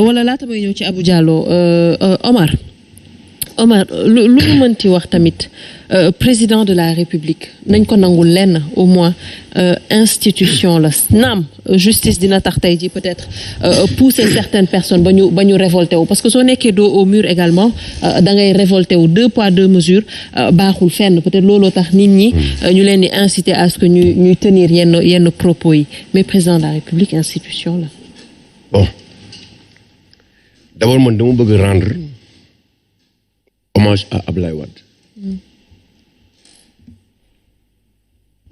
wala laata may ñëw ci Abou Diallo Omar lu ñu mënti wax tamit président de la République nañ ko nangul lenn au moins institution la naam justice dina tax tey ji peut-être pousser certaines personnes ba ñu révolté wu parce que soo nekkee dos au mur également da ngay révolté wu 2 poids 2 mesures baaxul fenn peut-être looloo tax nit ñi ñu leen di inciter à ce que ñuy tenir yenn propos yi mais président de la République institution la. Bon d'abord man dama bëgg rendre hommage à Ablaye Wade.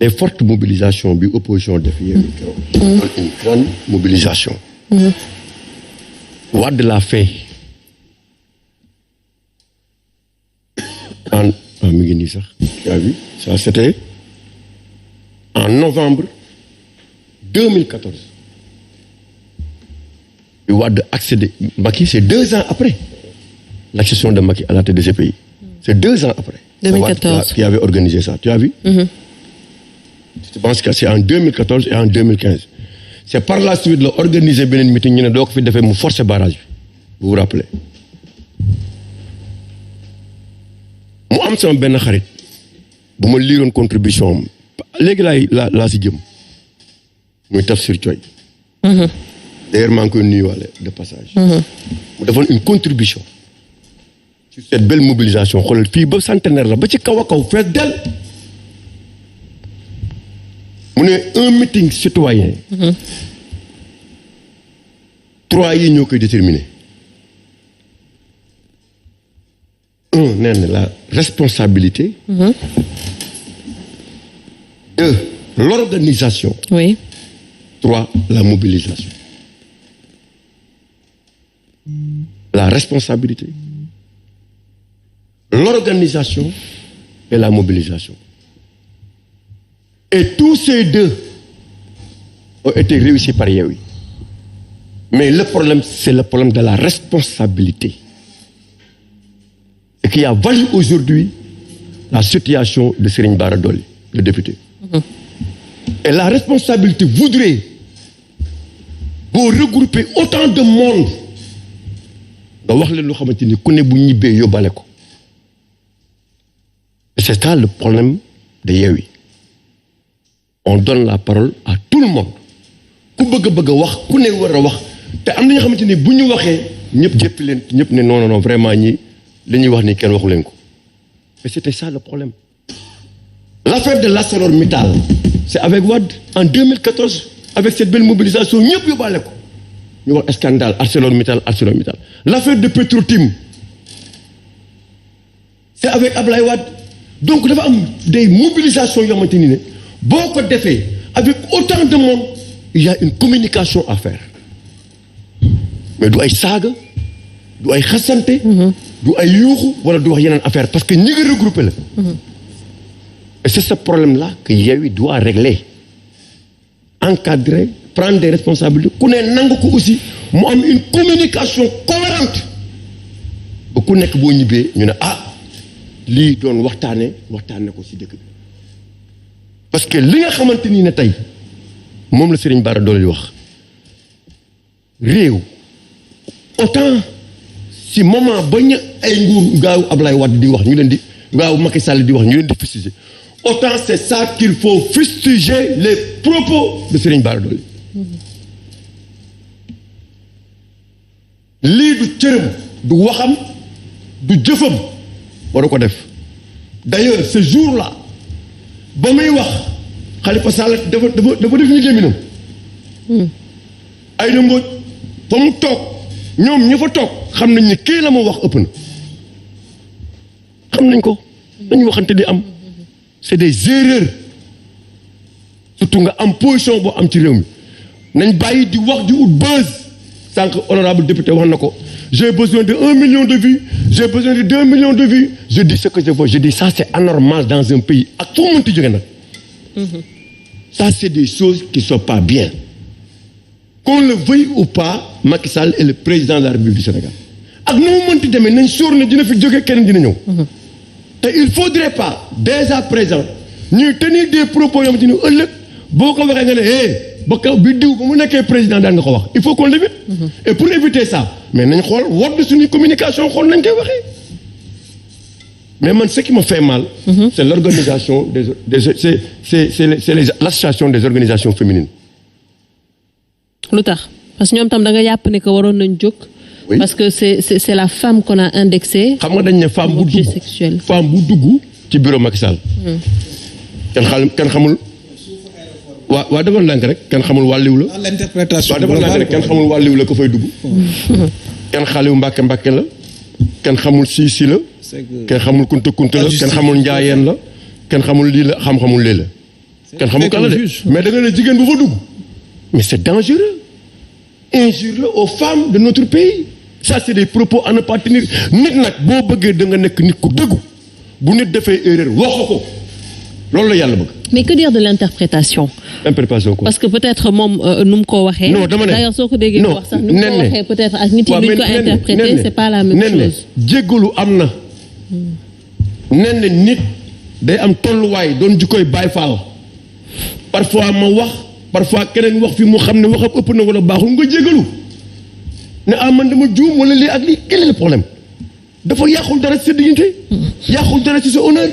Les fortes mobilisations bi opposition def yéen une grande mobilisation. Wade l'a fait mi ngi nii sax tu as vu ça c'était en novembre 2014. bi Wade accédé Macky c'est 2 ans après l'accession de Macky à la tête de ce pays. C'est 2 ans après. 2014 qui avait organisé ça. Tu as vu? Je pense que c'est en 2014 et en 2015. C'est par la suite la organiser beneen meeting ñu ne doo ko fi defee mu forcer barrage bi. Vous vous rappelez? mu am sama benn xarit bu ma liiroon contribution am léegi laa si jëm muy Tafsir Coy. D'ailleurs maa ngi koy nuyuwaale de passage. mu defoon une contribution. sur cette belle mobilisation xoolal fii ba centenaire la ba ci kaw a kaw fees del mu ne un meeting citoyen 3 yi ñoo koy déterminer. Un, nee na la responsabilité. 2, l'organisation. Oui. 3, la mobilisation. La responsabilité, l'organisation et la mobilisation. Et tous ces 2 ont été réussis par Yewwi. Mais le problème, c'est le problème de la responsabilité. Et qui a valu aujourd'hui la situation de Serigne Bara Dolly, le député. Et la responsabilité voudrait vous regrouper autant de monde nga wax leen loo xamante ni ku ne bu ñibbee yóbbale ko. Et c'est ça le problème de Yewwi. On donne la parole à tout le monde. Ku bëgg a wax ku ne war a wax te am na ñoo xamante ni bu ñu waxee ñëpp jëppi leen ñëpp ne non vraiment ñi li ñuy wax ni kenn waxu leen ko. Et c'était ça le problème. L'affaire de l'ArcelorMittal, c'est avec Wade en 2014 avec cette belle mobilisation ñëpp yóbbaale ko. ñu wax scandale ArcelorMittal. L'affaire de Petrotim, c'est avec Ablaye Wade. Donc dafa am des mobilisations yoo xamante ni ne boo ko defee avec autant de monde il y a une communication à faire mais du ay saaga du ay xasante du ay yuuxu wala du wax yeneen affaire parce que ñi ngi regroupé la et c'est ce problème là que Yewwi doit régler, encadrer, prendre des responsabilités ku ne nangu ko aussi mu am une communication cohérente ba ku nekk boo ñibbee ñu ne lii doon waxtaane ko ci dëkk bi parce que li nga xamante ni ne tey moom la Serigne Bara Dolly wax réew autant si moment bañ ay nguur gaaw Ablaye Wade di wax ñu leen di gaaw Macky Sall di wax ñu leen di fustiger autant c'est ça qu'il faut fustiger les propos de Serigne Bara Dolly lii du cërëm du waxam du jëfam waru ko def. D'ailleurs ce jour-là ba muy wax Khalifa Sall dafa def ñu gémminam Aïda Mbodj fa mu toog ñoom ñi fa toog xam nañ ne kii la mu wax ëpp na xam nañ ko dañu waxante di am c'est des erreurs surtout nga am position boo am ci réew mi nañ bàyyi di wax di ut buzz sànq honorable député wax na ko j'ai besoin de 1 million de vues j'ai besoin de 2 millions de vues je dis ce que je veux je dis ça c'est anormal dans un pays ak fu mu mënti jóge nag ça c'est des choses qui sont pas bien qu'on le veuille ou pas Macky Sall est le président de la République du Sénégal ak nu mu mënti demee nañ sóor ne dina fi jóge keneen dina ñëw te il faudrait pas dès à présent ñuy tenir des propos yoo xamante ni ëllëg boo ko waxee nga ne ba kaw bi diw ba mu nekkee président daan nga ko wax il faut qu'on l'évite. Et pour éviter ça mais nañ xool wodd suñuy communication xool nañ koy waxee. Mais man ce qui me fait mal. C'est l'organisation l'association des organisations féminines. lu tax parce que ñoom tam da nga yàpp ne que waroon nañ jóg. Oui. Parce que c'est la femme qu'on a indexée. xam nga dañ ne femme bu dugg ci bureau Macky Sall. kenn xamul. waa defal ndànk rek kenn xamul wàlliw la. l'interprétation waaw defal ndànk rek kenn xamul wàlliw la ko fay dugg. kenn xaaliw mbàkke la. kenn xamul si la. kenn xamul kunta la kenn xamul njaayeen la. kenn xamul lii la xamul lii la. kenn xamul kan la de mais da nga ne jigéen bu fa dugg. mais c'est dangereux. injure aux femmes de notre pays. Ça c'est des propos à ne pas tenir nit nag boo bëggee da nga nekk nit ku dëggu bu nit defee erreur wax ko loolu la yàlla bëgg. Mais que dire de l'interprétation? Interprétation quoi? Parce que peut-être moom nu mu ko waxee. non dama ne d'ailleurs soo ko déggee wax sax nu mu ko waxee peut-être ak nit yi nu ñu ko interpréter c'est pas la même chose. jéggalu am na. nen nit day am tolluwaay doon jikkoy Baay Faal parfois ma wax parfois keneen wax fi mu xam ne waxam ëpp na wala baaxul nga jéggalu ne man dama juum wala lii ak lii quel est le problème dafa yàqul dara ci sa dignité yàqul dara ci sa honneur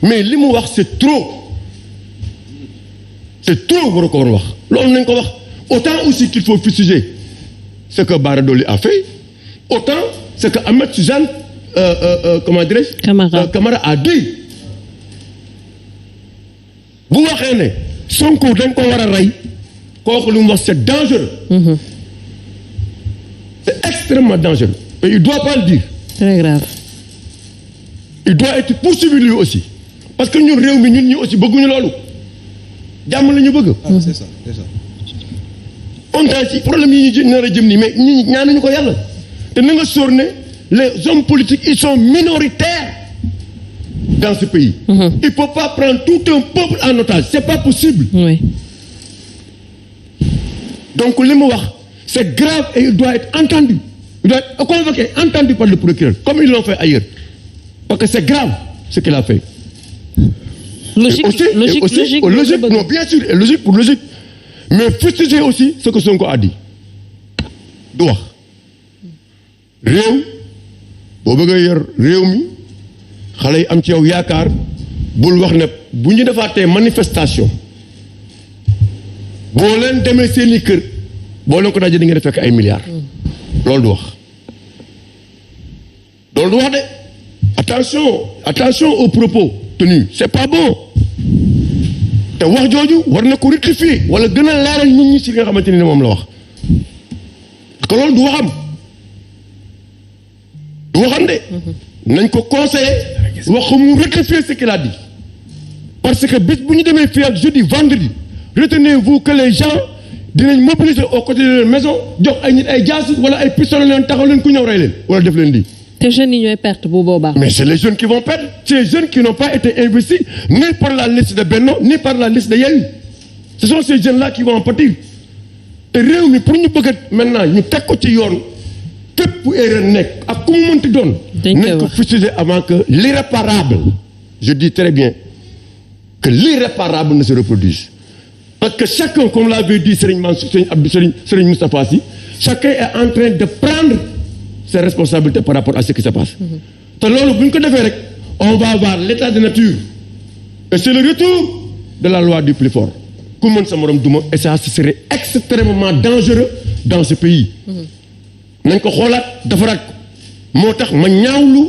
mais li mu wax c'est trop war a ko war a wax loolu nañ ko wax autant aussi qu'il faut fustiger ce que Bara Dolly a fait autant ce que Ahmed Suzanne comment dirais-je Camara a dit bu waxee ne Sonko dañ ko war a rey kooku lu mu wax c'est dangereux. C'est extrêmement dangereux et il doit pas le dire. Très grave. Il doit être poursuivi lui aussi parce que ñun réew mi ñun ñi aussi bëgguñu loolu jàmm la ñu bëgg. c'est ça. on dirait ci problème yi ñu nar a jëm nii mais ñi ñaanuñu ko yàlla te na nga sóor ne les hommes politiques ils sont minoritaires dans ce pays. Il faut pas prendre tout un peuple en otage c'est pas possible. Oui. Donc li mu wax c'est grave et il doit être entendu. Il doit être convoqué, entendu par le procureur, comme ils l'ont fait ailleurs. Parce que c'est grave ce qu'il a fait. Logique, non, bien sûr, et logique pour logique. Mais fustiger aussi ce que Sonko a dit. Du wax réew boo bëgg a yor réew mi xale yi am ci yow yaakaar bul wax ne bu ñu defaatee manifestation boo leen demee seeni kër boo leen ko dajee di ngeen fekk ay milliards. loolu du wax de attention aux propos tenus c'est pas bon te wax jooju war na ko rectifier wala gën a leeral nit ñi ci nga xamante ni moom la wax parce que loolu du waxam de nañ ko conseiller wax ko mu rectifier ce qu'il a dit parce que bis bu ñu demee fii ak jeudi vendredi retenez-vous que les gens dinañ mobiliser au côté de leur maison jox ay nit ay jaasi wala ay pistolet leen taxaw leen ku ñëw rey leen wala def leen di. te jeunes yi ñooy perte bu boobaa. Mais c'est les jeunes qui vont perdre. Ces jeunes qui n'ont pas été investis ni par la liste de Benno ni par la liste de Yewwi. Ce sont ces jeunes-là qui vont en pâtir. te réew mi pour ñu bëgg maintenant ñu teg ko ci yoon képp ku erreur nekk ak ku mu mënti doon. nañ ko fustiger avant que l'irréparable, je dis très bien que l'irréparable ne se reproduise. Parce que chacun, comme l'avait dit Serigne Moustapha Sy, chacun est en train de prendre ses responsabilités par rapport à ce qui se passe. te loolu bu ñu ko defee rek on va avoir l'état de nature et c'est le retour de la loi du plus fort. ku mën sa morom duma et ça ce serait extrêmement dangereux dans ce pays. nañ ko xoolaat defaraat ko moo tax ma ñaawlu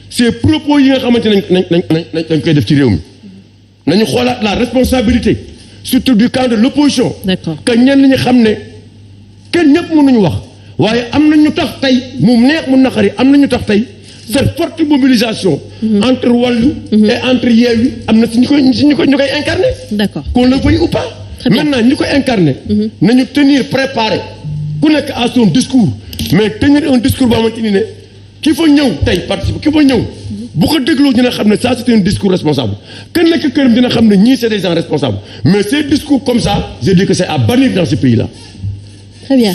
ces propos yi nga xamante nañ koy def ci réew mi nañu xoolaat la responsabilité surtout du camp de l'opposition. D'accord. que ñenn ñi xam ne kenn ñëpp mënuñu wax waaye am na ñu tax tey mu neex mu naqari am na ñu tax tey cette forte mobilisation. entre Wallu et entre Yewwi am na si ñu koy incarner. D'accord. Qu'on le veuille ou pas. Maintenant ñu koy incarner. nañu tenir préparé ku nekk à son discours mais tenir un discours boo xamante ni ne ki fa ñëw tey participer ki fa ñëw bu ko dégloo dina xam ne ça c'est un discours responsable que nekk këram dina xam ne ñii c'est des gens responsables mais ces discours comme ça je dis que c'est à bannir dans ce pays-là. Très bien.